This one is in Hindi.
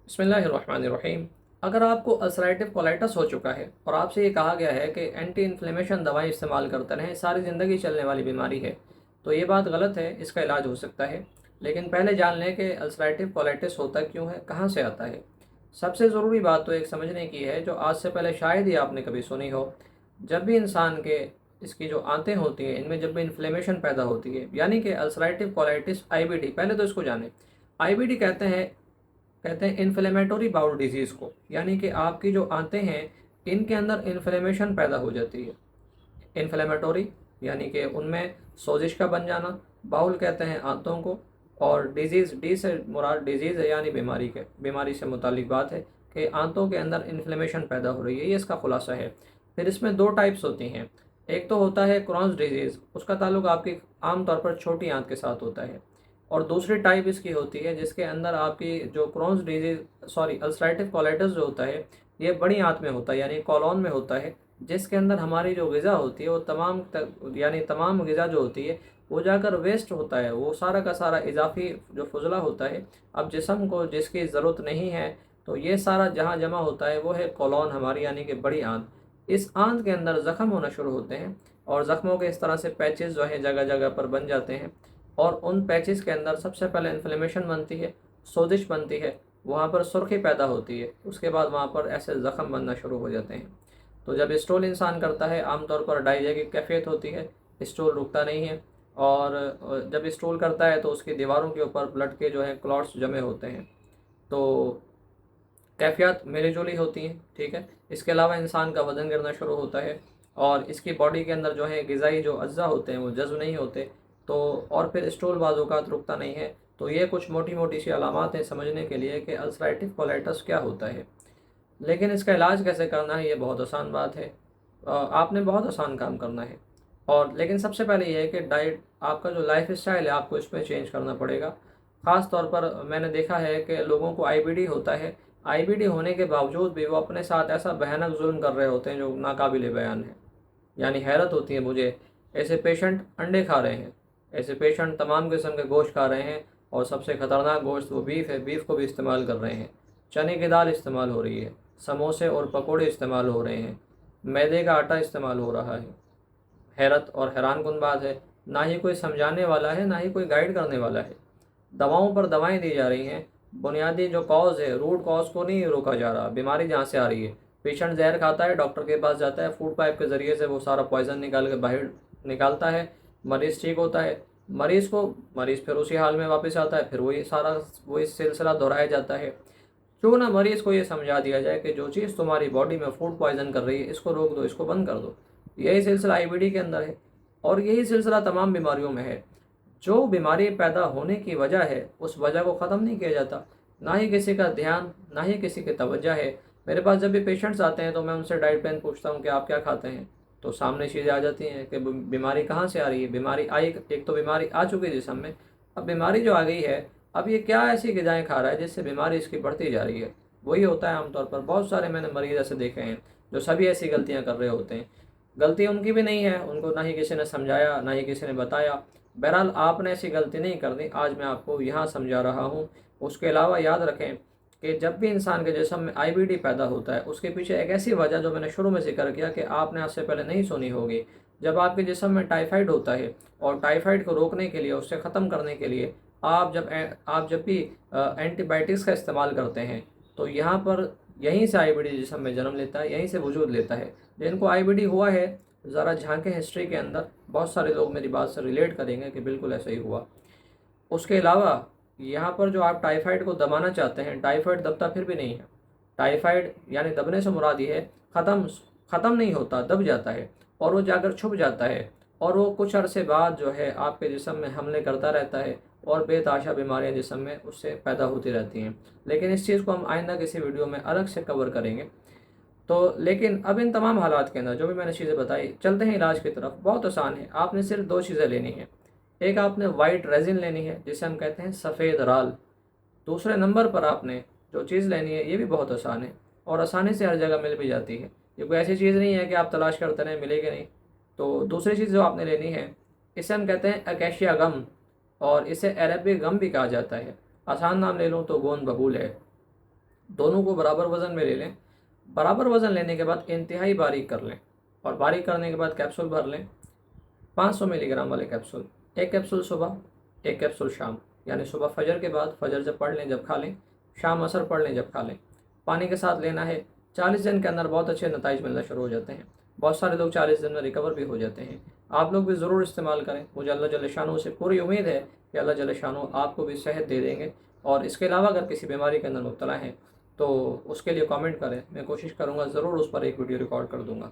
बिस्मिल्लाहिर्रहमानिर्रहीम। अगर आपको अल्सरेटिव कोलाइटिस हो चुका है और आपसे ये कहा गया है कि एंटी इन्फ्लेमेशन दवाएं इस्तेमाल करते रहें, सारी ज़िंदगी चलने वाली बीमारी है, तो ये बात गलत है। इसका इलाज हो सकता है, लेकिन पहले जान लें कि अल्सरेटिव कोलाइटिस होता क्यों है, कहाँ से आता है। सबसे ज़रूरी बात तो एक समझने की है, जो आज से पहले शायद ही आपने कभी सुनी हो। जब भी इंसान के इसकी जो आंतें होती हैं, इनमें जब भी इन्फ्लेमेशन पैदा होती है, यानी कि अल्सरेटिव कोलाइटिस आईबीडी, पहले तो इसको जानें। आईबीडी कहते हैं इन्फ्लेमेटरी बाउल डिजीज़ को, यानी कि आपकी जो आंतें हैं, इनके अंदर इन्फ्लेमेशन पैदा हो जाती है। इन्फ्लेमेटरी यानी कि उनमें सोजिश का बन जाना, बाउल कहते हैं आंतों को, और डिजीज़, डी से मुराद डिजीज़ है यानी बीमारी से मुतालिक बात है कि आंतों के अंदर इन्फ्लेमेशन पैदा हो रही है, ये इसका खुलासा है। फिर इसमें दो टाइप्स होती हैं। एक तो होता है क्रॉन्स डिजीज़, उसका ताल्लुक आपकी आमतौर पर छोटी आंत के साथ होता है। और दूसरी टाइप इसकी होती है जिसके अंदर आपकी जो Crohn's disease sorry ulcerative colitis जो होता है, ये बड़ी आंत में होता है, यानी कॉलोन में होता है, जिसके अंदर हमारी जो ग़िज़ा होती है वो यानी तमाम ग़िज़ा जो होती है वो जाकर वेस्ट होता है। वो सारा का सारा इजाफी जो फजला होता है, अब जिस्म को जिसकी ज़रूरत नहीं है, तो ये सारा जहाँ जमा होता है वो है कॉलोन हमारी, यानी कि बड़ी आंत। इस आंत के अंदर ज़ख़म होना शुरू होते हैं, और ज़ख़्मों के इस तरह से पैचेस जो है जगह जगह पर बन जाते हैं, और उन पैचेस के अंदर सबसे पहले इन्फ्लेमेशन बनती है, सोजिश बनती है, वहाँ पर सुर्खी पैदा होती है, उसके बाद वहाँ पर ऐसे ज़ख़म बनना शुरू हो जाते हैं। तो जब स्टूल इंसान करता है, आमतौर पर डायरिया की कैफियत होती है, स्टूल रुकता नहीं है, और जब स्टूल करता है तो उसकी दीवारों के ऊपर ब्लड के जो है क्लॉट्स जमे होते हैं, तो कैफियत मिली जुली होती हैं, ठीक है। इसके अलावा इंसान का वज़न गिरना शुरू होता है, और इसकी बॉडी के अंदर जो है ग़िज़ाई जो अज्जा होते हैं वो जज़्ब नहीं होते, तो और फिर स्टूल बाज़ औक़ात रुकता नहीं है। तो ये कुछ मोटी मोटी सी अलामात हैं समझने के लिए कि अल्सरेटिव कोलाइटिस क्या होता है। लेकिन इसका इलाज कैसे करना है, ये बहुत आसान बात है। आपने बहुत आसान काम करना है, और लेकिन सबसे पहले ये है कि डाइट, आपका जो लाइफ स्टाइल है, आपको इसमें चेंज करना पड़ेगा। ख़ास तौर पर मैंने देखा है कि लोगों को आईबीडी होता है, आईबीडी होने के बावजूद भी वो अपने साथ ऐसा भयानक जुल्म कर रहे होते हैं जो नाकाबिले बयान है। यानी हैरत होती है मुझे, ऐसे पेशेंट अंडे खा रहे हैं, ऐसे पेशेंट तमाम किस्म के गोश्त खा रहे हैं, और सबसे ख़तरनाक गोश्त वो बीफ है, बीफ को भी इस्तेमाल कर रहे हैं, चने की दाल इस्तेमाल हो रही है, समोसे और पकोड़े इस्तेमाल हो रहे हैं, मैदे का आटा इस्तेमाल हो रहा है। हैरत और हैरानकुन बात है, ना ही कोई समझाने वाला है, ना ही कोई गाइड करने वाला है। दवाओं पर दवाएं दी जा रही हैं, बुनियादी जो कॉज है, रूट कॉज को नहीं रोका जा रहा, बीमारी जहाँ से आ रही है। पेशेंट जहर खाता है, डॉक्टर के पास जाता है, फूड पाइप के ज़रिए से वो सारा पॉइज़न निकाल के बाहर निकालता है, मरीज़ ठीक होता है। मरीज़ फिर उसी हाल में वापस आता है, फिर वही सिलसिला दोहराया जाता है। क्यों ना मरीज़ को ये समझा दिया जाए कि जो चीज़ तुम्हारी बॉडी में फूड पॉइज़न कर रही है, इसको रोक दो, इसको बंद कर दो। यही सिलसिला आईबीडी के अंदर है, और यही सिलसिला तमाम बीमारियों में है। जो बीमारी पैदा होने की वजह है, उस वजह को ख़त्म नहीं किया जाता, ना ही किसी का ध्यान, ना ही किसी की तवज्जो है। मेरे पास जब भी पेशेंट्स आते हैं तो मैं उनसे डाइट प्लान पूछता हूँ कि आप क्या खाते हैं, तो सामने चीज़ें आ जाती हैं कि बीमारी कहाँ से आ रही है। बीमारी आई, एक तो बीमारी आ चुकी है जिस्म में, अब बीमारी जो आ गई है, अब ये क्या ऐसी ग़िज़ाएँ खा रहा है जिससे बीमारी इसकी बढ़ती जा रही है। वही होता है आमतौर पर। बहुत सारे मैंने मरीज़ ऐसे देखे हैं जो सभी ऐसी गलतियाँ कर रहे होते हैं। गलती उनकी भी नहीं है, उनको ना ही किसी ने समझाया, ना ही किसी ने बताया। बहरहाल आपने ऐसी गलती नहीं करनी, आज मैं आपको यहाँ समझा रहा हूँ। उसके अलावा याद रखें कि जब भी इंसान के जिस्म में आईबीडी पैदा होता है, उसके पीछे एक ऐसी वजह जो मैंने शुरू में ज़िक्र किया कि आपने आज से पहले नहीं सुनी होगी। जब आपके जिस्म में टाइफाइड होता है, और टाइफाइड को रोकने के लिए, उससे ख़त्म करने के लिए आप जब भी एंटीबायोटिक्स का इस्तेमाल करते हैं, तो यहाँ पर यहीं से आईबीडी जिस्म में जन्म लेता है, यहीं से वजूद लेता है। जिनको आईबीडी हुआ है, ज़रा झांकें हिस्ट्री के अंदर, बहुत सारे लोग मेरी बात से रिलेट करेंगे कि बिल्कुल ऐसा ही हुआ। उसके अलावा यहाँ पर जो आप टाइफाइड को दबाना चाहते हैं, टाइफाइड दबता फिर भी नहीं है। टाइफाइड यानी दबने से मुराद ये है, ख़त्म नहीं होता, दब जाता है, और वो जाकर छुप जाता है, और वो कुछ अरसे बाद जो है आपके जिस्म में हमले करता रहता है, और बेतहाशा बीमारियाँ जिस्म में उससे पैदा होती रहती हैं। लेकिन इस चीज़ को हम आइंदा किसी वीडियो में अलग से कवर करेंगे। तो लेकिन अब इन तमाम हालात के अंदर जो भी मैंने चीज़ें बताई, चलते हैं इलाज की तरफ। बहुत आसान है, आपने सिर्फ दो चीज़ें लेनी है। एक आपने वाइट रेजिन लेनी है, जिसे हम कहते हैं सफ़ेद राल। दूसरे नंबर पर आपने जो चीज़ लेनी है, ये भी बहुत आसान है, और आसानी से हर जगह मिल भी जाती है। ये कोई ऐसी चीज़ नहीं है कि आप तलाश करते रहें मिलेगी नहीं। तो दूसरी चीज़ जो आपने लेनी है, इसे हम कहते हैं अकेशिया गम, और इसे अरबिक गम भी कहा जाता है। आसान नाम ले लूँ तो गोंद बबूल है। दोनों को बराबर वज़न में ले लें। बराबर वज़न लेने के बाद इंतहाई बारीक कर लें और बारीक करने के बाद कैप्सूल भर लें। 500 मिलीग्राम वाले कैप्सूल, एक कैप्सूल सुबह, एक कैप्सूल शाम, यानी सुबह फजर के बाद, फजर जब पढ़ लें जब खा लें, शाम असर पढ़ लें जब खा लें। पानी के साथ लेना है। 40 दिन के अंदर बहुत अच्छे नतीजे मिलना शुरू हो जाते हैं। बहुत सारे लोग 40 दिन में रिकवर भी हो जाते हैं। आप लोग भी ज़रूर इस्तेमाल करें। मुझे अल्लाह जल्ल शानहू से पूरी उम्मीद है कि अल्लाह जल्ल शानहू आपको भी सेहत दे देंगे। और इसके अलावा अगर किसी बीमारी के अंदर मुब्तला हैं तो उसके लिए कमेंट करें, मैं कोशिश करूँगा ज़रूर उस पर एक वीडियो रिकॉर्ड कर दूँगा।